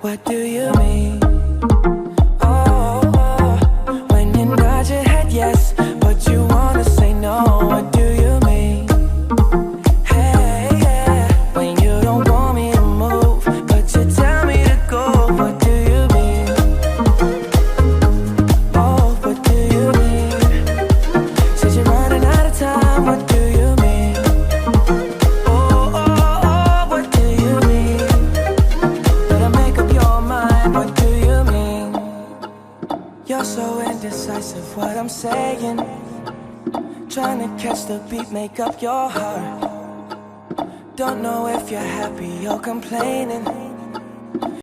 What do you mean? Oh, oh, when you nod your head yes, but you wanna say no. What do you mean? Hey, yeah, when you don't want me to move, but you tell me to go. What do you mean? Oh, what do you mean? Said you're running out of time. What do you mean? Oh, oh, oh, what do you mean? Better make up your mind. What do you mean? You're so indecisive, what I'm saying. Trying to catch the beat, make up your heart. Don't know if you're happy or complaining.